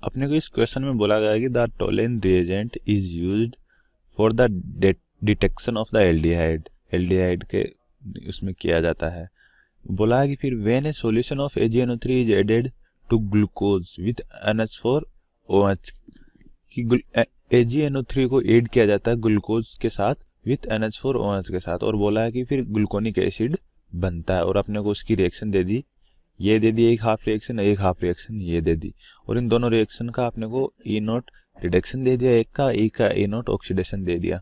अपने को इस क्वेश्चन में बोला गया है कि the Tollens reagent is used for the detection of the aldehyde, aldehyde के उसमें किया जाता है। बोला है कि फिर when a solution of AgNO3 is added to glucose with NH4OH, कि AgNO3 को ऐड किया जाता है ग्लूकोज के साथ विथ NH4OH के साथ, और बोला है कि फिर ग्लूकोनिक एसिड बनता है। और अपने को उसकी रिएक्शन दे दी, ये दे दी एक हाफ रिएक्शन ये दे दी, और इन दोनों रिएक्शन का अपने को E0 रिडक्शन दे दिया, एक का E0 ऑक्सीडेशन दे दिया।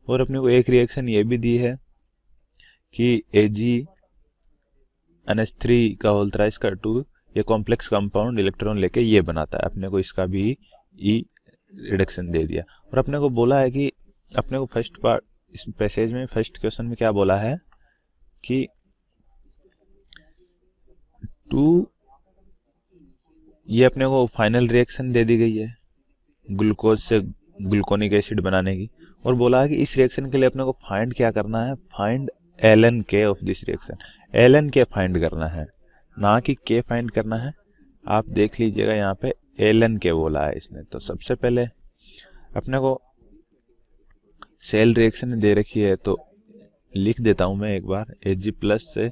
और अपने को एक रिएक्शन ये भी दी है कि AgNH3 का होल थ्राइस का 2 ये कॉम्प्लेक्स कंपाउंड इलेक्ट्रॉन लेके ये बनाता है, अपने को इसका भी E रिडक्शन दे दिया। और अपने को बोला है कि अपने को फर्स्ट पार्ट इस पैसेज में फर्स्ट क्वेश्चन में क्या बोला है कि 2 ये अपने को फाइनल रिएक्शन दे दी गई है ग्लूकोज से ग्लूकोनिक एसिड बनाने की, और बोला है कि इस रिएक्शन के लिए अपने को फाइंड क्या करना है, find ln k of this reaction. ln k find करना है, ना कि k फाइंड करना है। आप देख लीजिएगा यहाँ पे ln k बोला है इसने। तो सबसे पहले अपने को सेल रिएक्शन दे रखी है, तो लिख देता हूं मैं एक बार, Ag प्लस से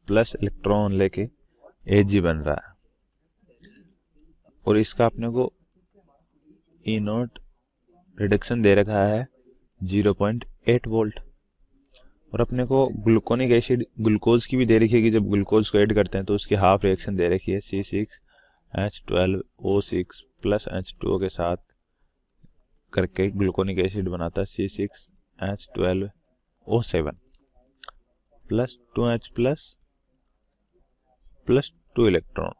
प्लस इलेक्ट्रॉन लेके Ag बन रहा है, और इसका अपने को E0 रिडक्शन दे रखा है 0.8 वोल्ट। और अपने को ग्लूकोनिक एसिड ग्लूकोज की भी दे रखी है कि जब ग्लूकोज को ऐड करते हैं तो उसकी हाफ रिएक्शन दे रखी है C6H12O6 प्लस H2O के साथ करके ग्लूकोनिक एसिड बनाता है C6H12O7 plus 2H plus 2 electron,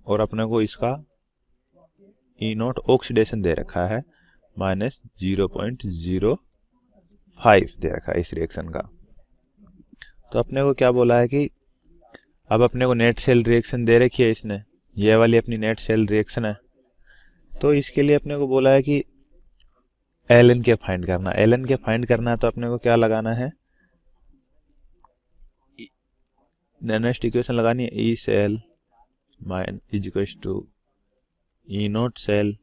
और अपने को इसका E0 ऑक्सीडेशन दे रखा है -0.05 दे रखा है इस रिएक्शन का। तो अपने को क्या बोला है कि अब अपने को नेट सेल रिएक्शन दे रखी है इसने, ये वाली अपनी नेट सेल रिएक्शन है। तो इसके लिए अपने को बोला है कि ln k फाइंड करना, ln k फाइंड करना है, तो अपने को क्या लगाना है, नेक्स्ट इक्वेशन लगानी है, E cell is equals to E0 cell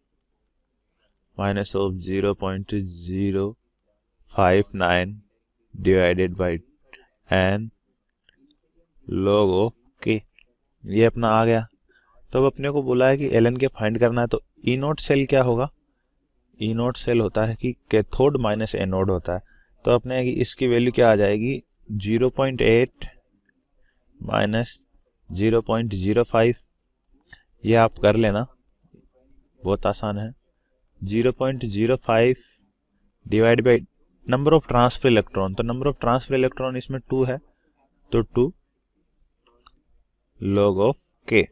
minus of 0.059 divided by n log of k। ये अपना आ गया। तो अब अपने को बोला है कि ln k फाइंड करना है, तो E0 सेल क्या होगा, E0 सेल होता है कि कैथोड माइनस एनोड होता है। तो अपने इसकी वैल्यू क्या आ जाएगी, 0.8 माइनस 0.05, ये आप कर लेना, बहुत आसान है। 0.05 divide by number of transfer electron, तो नंबर ऑफ ट्रांसफर इलेक्ट्रॉन इसमें 2 है, तो 2 log ऑफ k।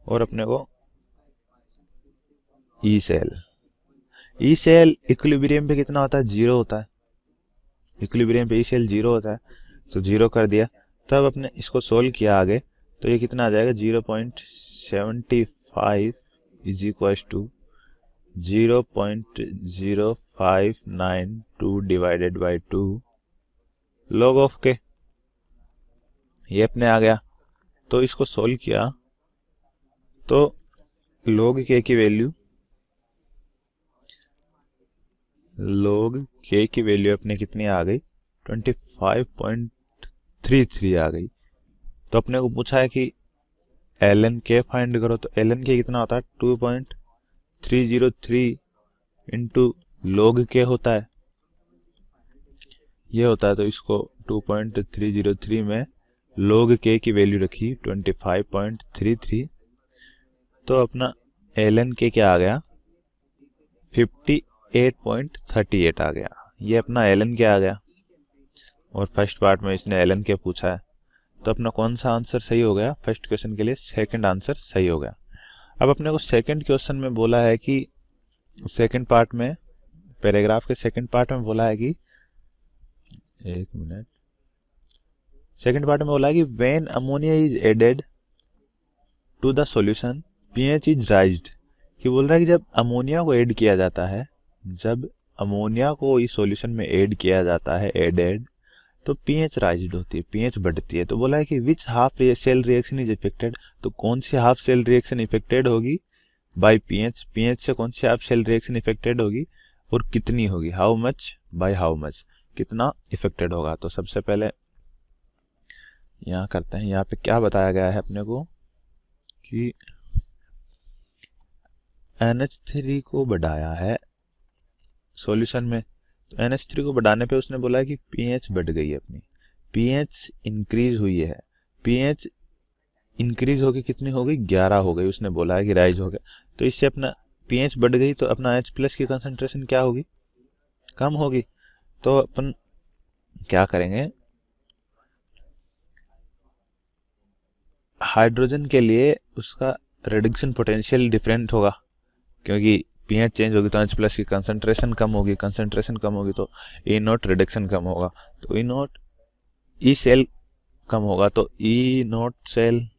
और अपने को E सेल इक्विलिब्रियम पे कितना होता है, 0 होता है, इक्विलिब्रियम पे E सेल 0 होता है, तो 0 कर दिया। तब अपने इसको सोल्व किया आगे, तो ये कितना आ जाएगा, 0.75 is equal to 0.0592 divided by 2 log of k, ये अपने आ गया। तो इसको सोल्व किया तो log k की वैल्यू अपने कितनी आ गई, 25.33 आ गई। तो अपने को पूछा है कि ln k फाइंड करो, तो ln k कितना होता है, 2.303 इंटू log k होता है, ये होता है। तो इसको 2.303 में log k की वैल्यू रखी 25.33, तो अपना ln k क्या आ गया, 58.38 आ गया, ये अपना ln k आ गया। और फर्स्ट पार्ट में इसने ln k पूछा है, तो अपना कौन सा आंसर सही हो गया, फर्स्ट क्वेश्चन के लिए सेकंड आंसर सही हो गया। अब अपने को सेकंड क्वेश्चन में बोला है कि सेकंड पार्ट में, पैराग्राफ के सेकंड पार्ट में बोला है कि, एक मिनट, सेकंड पार्ट में बोला है कि when ammonia is added to the solution pH is raised, कि बोल रहा है कि जब अमोनिया को ऐड किया जाता है, जब अमोनिया को इस सॉल्यूशन में ऐड किया जाता है एडेड, तो pH राइज्ड होती है, pH बढ़ती है। तो बोला है कि which half cell reaction is affected, तो कौन सी हाफ सेल रिएक्शन इफेक्टेड होगी, बाय पीएच, पीएच से कौन सी आप सेल रिएक्शन इफेक्टेड होगी और कितनी होगी, how much by how much, कितना इफेक्टेड होगा। तो सबसे पहले यहाँ करते हैं, यहाँ पे क्या बताया गया है अपने को कि NH3 को बढ़ाया है सॉल्यूशन में, तो NH3 को बढ़ाने पे उसने बोला है कि पीएच बढ़ गई है अपनी, पीएच इंक्रीज हुई है, पीएच इंक्रीज होगी कितनी हो गई, 11 हो गई, उसने बोला है कि राइज हो गया। तो इससे अपना पीएच बढ़ गई तो अपना H प्लस की कंसंट्रेशन क्या होगी, कम होगी। तो अपन क्या करेंगे, हाइड्रोजन के लिए उसका रिडक्शन पोटेंशियल डिफरेंट होगा, क्योंकि पीएच चेंज होगी तो H प्लस की कंसंट्रेशन कम होगी, कंसंट्रेशन कम होगी तो ई नोट रिडक्शन कम होगा, तो ई नोट ई सेल कम होगा, तो E naught cell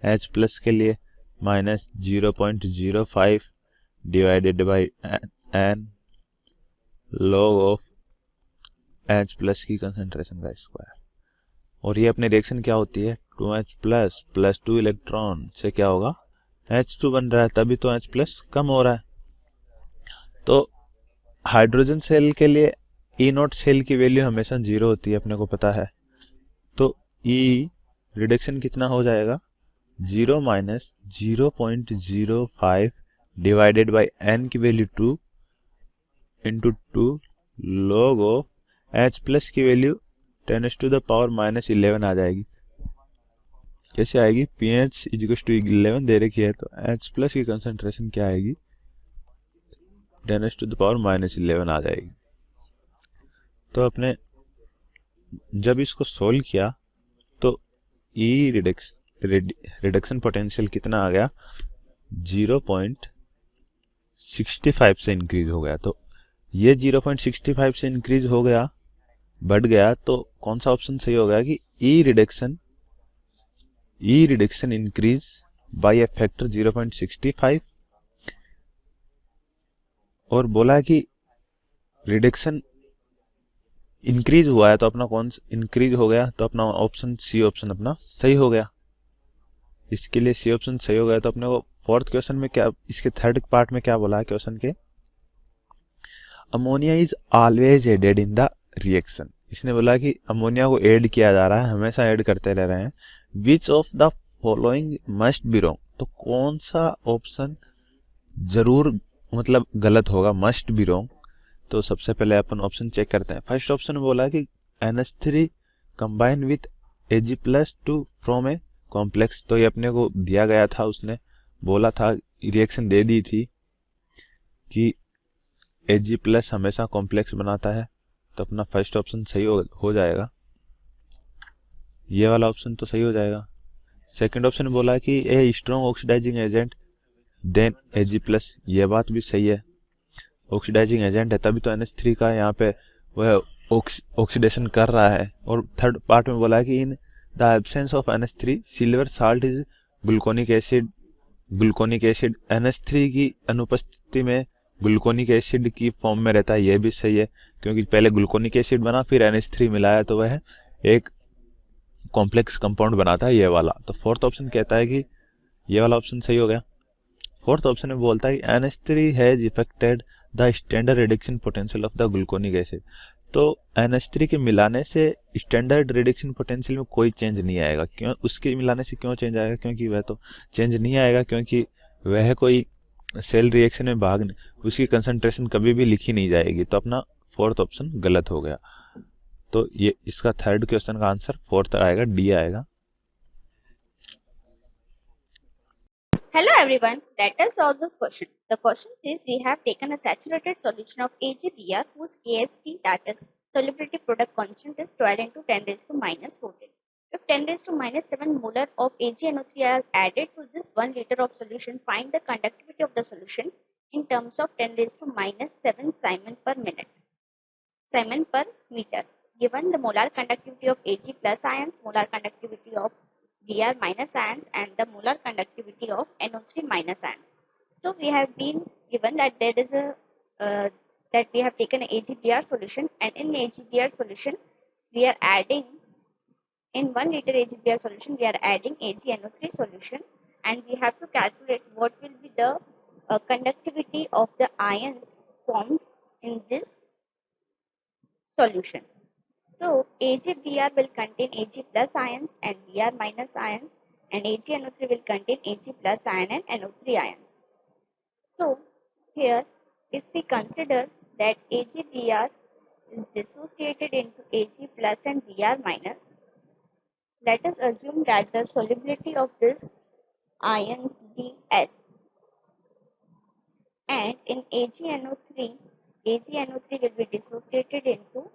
H plus के लिए minus 0.05 divided by n log of H plus की कंसंट्रेशन का स्क्वायर। और ये अपनी रिएक्शन क्या होती है, 2H प्लस प्लस 2 इलेक्ट्रॉन से क्या होगा, H2 बन रहा है, तभी तो H प्लस कम हो रहा है। तो हाइड्रोजन सेल के लिए ई नोट सेल की वैल्यू हमेशा 0 होती है, अपने को पता है। तो ई रिडक्शन कितना हो जाएगा, 0 माइनस 0.05 डिवाइडेड बाई एन की value 2 into 2 log of H plus की value 10 to the power minus 11 आ जाएगी। कैसे आएगी, पीएच इजिकल्स टू 11 दे रखी है, तो H प्लस की कंसंट्रेशन क्या आएगी, 10 टू द पावर माइनस 11 आ जाएगी। तो अपने जब इसको सोल्व किया तो ई रिडक्शन पोटेंशियल कितना आ गया, 0.65 से इंक्रीज हो गया। तो ये 0.65 से इंक्रीज हो गया, बढ़ गया, तो कौन सा ऑप्शन सही होगा कि E reduction increase by a factor 0.65, और बोला कि रिडक्शन इंक्रीज हुआ है तो अपना कौन सा इंक्रीज हो गया, तो अपना ऑप्शन सी ऑप्शन अपना सही हो गया। इसके लिए सी ऑप्शन सही हो गया। तो अपने को फोर्थ क्वेश्चन में क्या, इसके थर्ड पार्ट में क्या बोला है क्वेश्चन के, ammonia is always added in the reaction. इसने बोला कि अमोनिया को ऐड किया जा रहा है, हमेशा ऐड करते रह रहे हैं। Which of the following must be wrong, तो कौन सा ऑप्शन जरूर मतलब गलत होगा, मस्ट बी रॉन्ग। तो सबसे पहले अपन ऑप्शन चेक करते हैं। फर्स्ट ऑप्शन में बोला कि NH3 combine with Ag plus two from a complex, तो ये अपने को दिया गया था, उसने बोला था, रिएक्शन दे दी थी कि Ag प्लस हमेशा कॉम्प्लेक्स बनाता है, तो अपना फर्स्ट ऑप्शन सही हो जाएगा, ये वाला ऑप्शन तो सही हो जाएगा। सेकंड ऑप्शन बोला कि a strong oxidizing agent then Ag plus, ये बात भी सही है, ऑक्सीडाइजिंग एजेंट है तभी तो NH3 का यहाँ पे वह ऑक्सीडेशन कर रहा है। और थर्ड पार्ट में बोला है कि in the absence of NH3 silver salt is gluconic acid, gluconic acid NH3 की अनुपस्थिति में ग्लूकोनिक एसिड की फॉर्म में रहता है, यह भी सही है, क्योंकि पहले ग्लूकोनिक एसिड बना फिर NH3 मिलाया तो वह एक कॉम्प्लेक्स कंपाउंड बनाता है, ये वाला। तो फोर्थ ऑप्शन कहता है कि ये वाला ऑप्शन सही हो गया। फोर्थ ऑप्शन में बोलता है कि NH3 has affected the standard reduction potential of the gluconic acid. तो NH3 के मिलाने से स्टैंडर्ड रिडक्शन पोटेंशियल में कोई चेंज नहीं आएगा। क्यों, उसके मिलाने से क्यों चेंज आएगा, क्योंकि वह तो चेंज नहीं आएगा, क्योंकि वह कोई सेल रिएक्शन में भाग नहीं, उसकी कंसंट्रेशन कभी भी लिखी नहीं जाएगी। तो अपना फोर्थ ऑप्शन गलत हो गया। तो ये इसका थर्ड क्वेश्चन का आंसर फोर्थ आएगा, डी आएगा। Hello everyone, let us solve this question. The question says we have taken a saturated solution of AgBr whose KSP, that is solubility product constant, is 12 into 10 raised to minus 14. If 10 raised to minus 7 molar of AgNO3 are added to this 1 liter of solution, find the conductivity of the solution in terms of 10 raised to minus 7 Simon per minute. Simon per meter. Given the molar conductivity of Ag plus ions, molar conductivity of Br minus ions, and the molar conductivity of NO3 minus ions. So we have been given that there is a that we have taken an AgBr solution, and in AgBr solution we are adding, in 1 liter AgBr solution we are adding AgNO3 solution, and we have to calculate what will be the conductivity of the ions formed in this solution. So AgBr will contain Ag plus ions and Br minus ions, and AgNO3 will contain Ag plus ion and NO3 ions. So here, if we consider that AgBr is dissociated into Ag plus and Br minus, let us assume that the solubility of this ions be S, and in AgNO3 will be dissociated into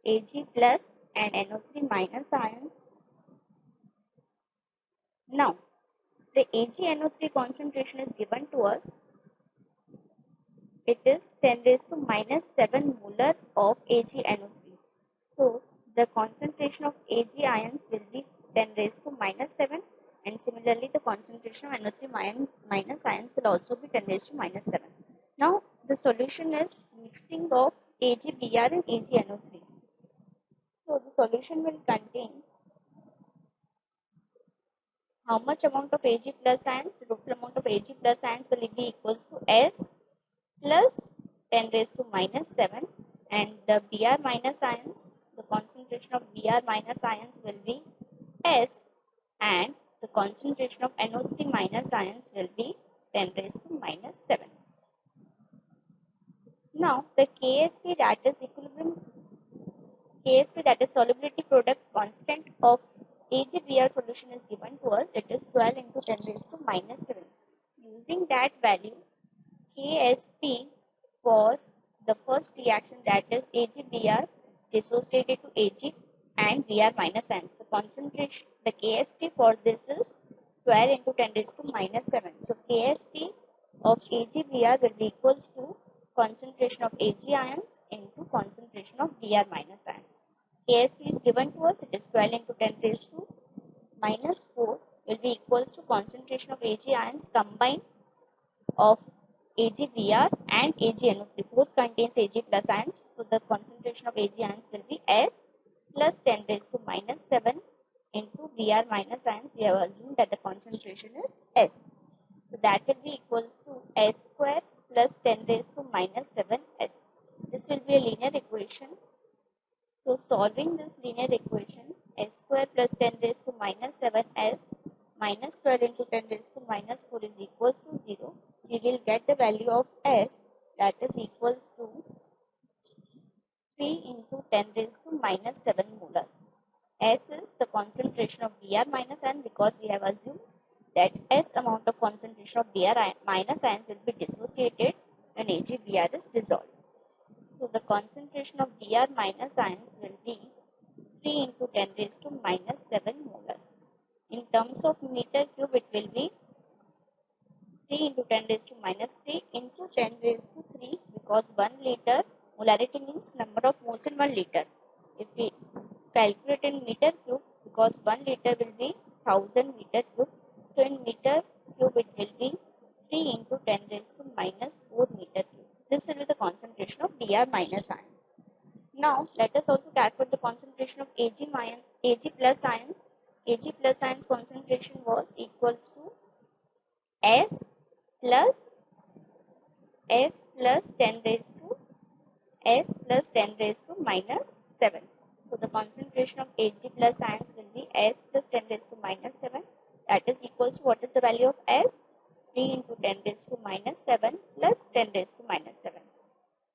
Ag plus and NO3 minus ions. Now, the AgNO3 concentration is given to us. It is 10 raised to minus 7 molar of AgNO3. So, the concentration of Ag ions will be 10 raised to minus 7, and similarly the concentration of NO3 minus ions will also be 10 raised to minus 7. Now, the solution is mixing of AgBr and AgNO3. So, the solution will contain how much amount of Ag plus ions? The total amount of Ag plus ions will be equals to S plus 10 raised to minus 7, and the Br minus ions, the concentration of Br minus ions will be S, and the concentration of NO3 minus ions will be 10 raised to minus 7. Now the KSP, that is equilibrium KSP, that is solubility product constant of AgBr solution, is given to us. It is 12 into 10 raised to minus 7. Using that value, KSP for the first reaction, that is AgBr dissociated to Ag and Br minus ions. The concentration, the KSP for this is 12 into 10 raised to minus 7. So KSP of AgBr will be equals to concentration of Ag ions into concentration of Br minus ions. KSP is given to us. It is 12 into 10 raised to minus 4 will be equals to concentration of Ag ions combined of AgBr and AgNO3. Both contains Ag plus ions. So the concentration of Ag ions will be S plus 10 raised to minus 7 into Br minus ions. We have assumed that the concentration is S. So that will be equals to S square plus 10 raised to minus 7S. This will be a linear equation. So solving this linear equation, S square plus 10 raised to minus 7S minus 12 into 10 raised to minus 4 is equal to 0. We will get the value of S, that is equal to 3 into 10 raised to minus 7 molar. S is the concentration of Br minus ion, because we have assumed that S amount of concentration of Br minus ions will be dissociated when AgBr is dissolved. So the concentration of Br minus ions will be 3 into 10 raised to minus 7 molar. In terms of meter cube, it will be 3 into 10 raised to minus 3 into 10 raised to 3, because 1 liter, molarity means number of moles in 1 liter. If we calculate in meter cube, because 1 liter will be 1000 meter cube, so in meter cube it will be 3 into 10 raised to minus 4 meter cube. This will be the concentration of Br minus ion. Now let us also calculate the concentration of Ag plus ions. Ag plus ions concentration was equals to S plus 10 raised to minus 7. So the concentration of Ag plus ions will be S plus 10 raised to minus 7. That is equals to, what is the value of S? 3 into 10 raised to minus 7 plus 10 raised to minus 7.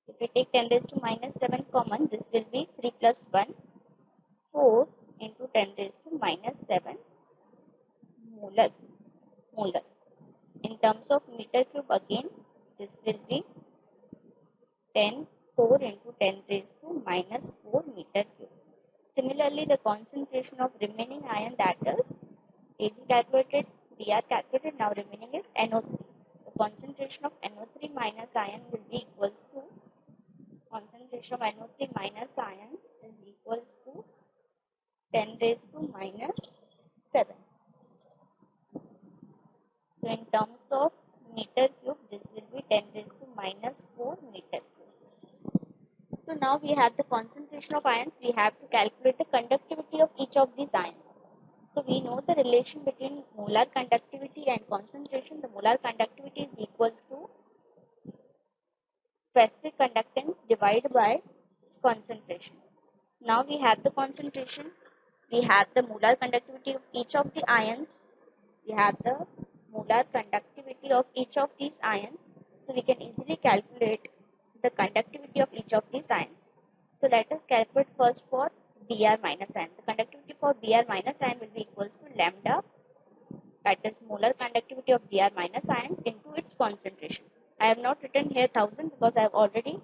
If we take 10 raised to minus 7 common, this will be 3 plus 1, 4 into 10 raised to minus 7 molar. In terms of meter cube, again, this will be 4 into 10 raised to minus 4 meter cube. Similarly, the concentration of remaining ion, that is Ag calculated, Br calculated, now remaining is NO3. The concentration of NO3 minus ion will be equals to, concentration of NO3 minus ions is equals to 10 raised to minus 7. So in terms of meter cube, this will be 10 raised to minus 4 meter cube. So now we have the concentration of ions. We have to calculate the conductivity of each of these ions. So we know the relation between molar conductivity and concentration. The molar conductivity is divide by concentration. Now we have the concentration, we have the molar conductivity of each of the ions, we have the molar conductivity of each of these ions, so we can easily calculate the conductivity of each of these ions. So let us calculate first for Br minus ion. The conductivity for Br minus ion will be equals to lambda, that is molar conductivity of Br minus ions into its concentration. I have not written here 1000 because I have already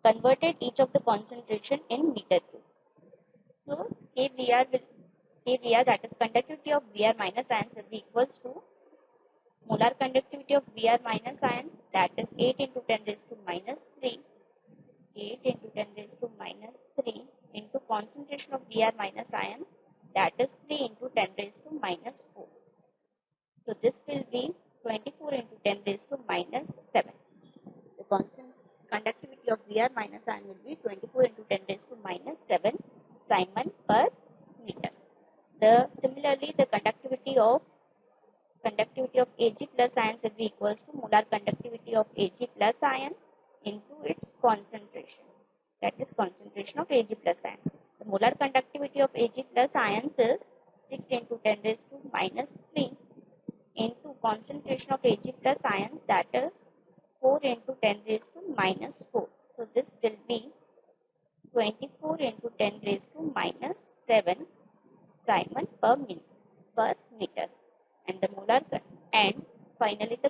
converted each of the concentration in meter cube. So KBr, that is conductivity of Br minus ions, will be equals to molar conductivity of Br minus ion, that is 8 into 10 raised to minus 3, 8 into 10 raised to minus 3 into concentration of Br minus ion, that is 3 into 10 raised to minus 4. So this will be 24 into 10 raised to minus 7. The constant conductivity of Br minus ion will be 24 into 10 raised to minus 7 Simon per meter. Similarly, the conductivity of Ag plus ions will be equals to molar conductivity of Ag plus ion into its concentration. That is concentration of Ag plus ion. The molar conductivity of Ag plus ions is 6 into 10 raised to minus 3 into concentration of Ag plus ions, that is 4 into 10 raised to minus 4. So this will be 24 into 10 raised to minus 7 Simon per meter. And and finally the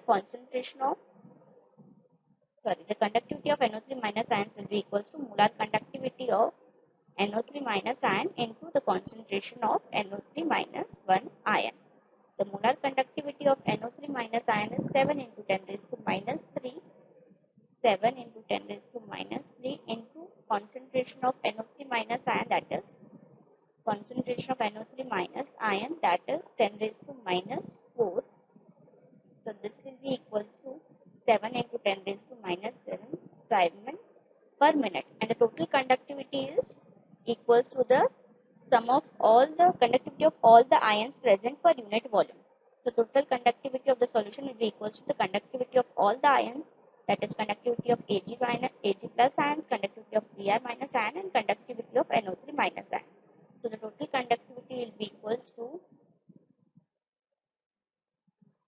conductivity of NO3 minus ions will be equals to molar conductivity of NO3 minus ion into the concentration of NO3 minus 1 ion. The molar conductivity of NO3 minus ion is 7 into 10 raised to minus 3, 7 into 10 raised to minus 3 into concentration of NO3 minus ion, that is concentration of NO3 minus ion, that is 10 raised to minus 4. So this will be equals to 7 into 10 raised to minus 7 Simon per minute. And the total conductivity is equals to the sum of all the conductivity of all the ions present per unit volume. So total conductivity of the solution will be equals to the conductivity of all the ions, that is conductivity of Ag plus ions, conductivity of Br minus ion, and conductivity of NO3 minus ion. So the total conductivity will be equals to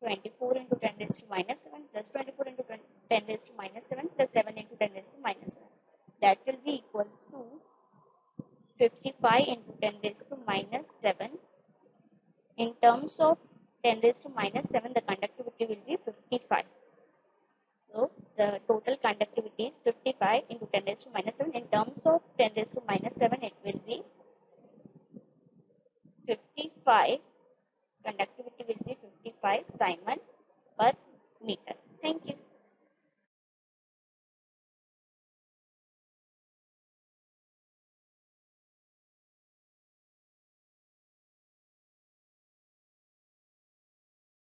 24 into 10 raised to minus 7 plus 24 into 10 raised to minus 7 plus 7 into 10 raised to minus 7. That will be equals to 55 into 10 raised to minus 7. In terms of 10 raised to minus 7, the conductivity will be 55. So the total conductivity is 55 into 10 raised to minus 7. In terms of 10 raised to minus 7, it will be 55. Conductivity will be 55 Simon per meter. Thank you.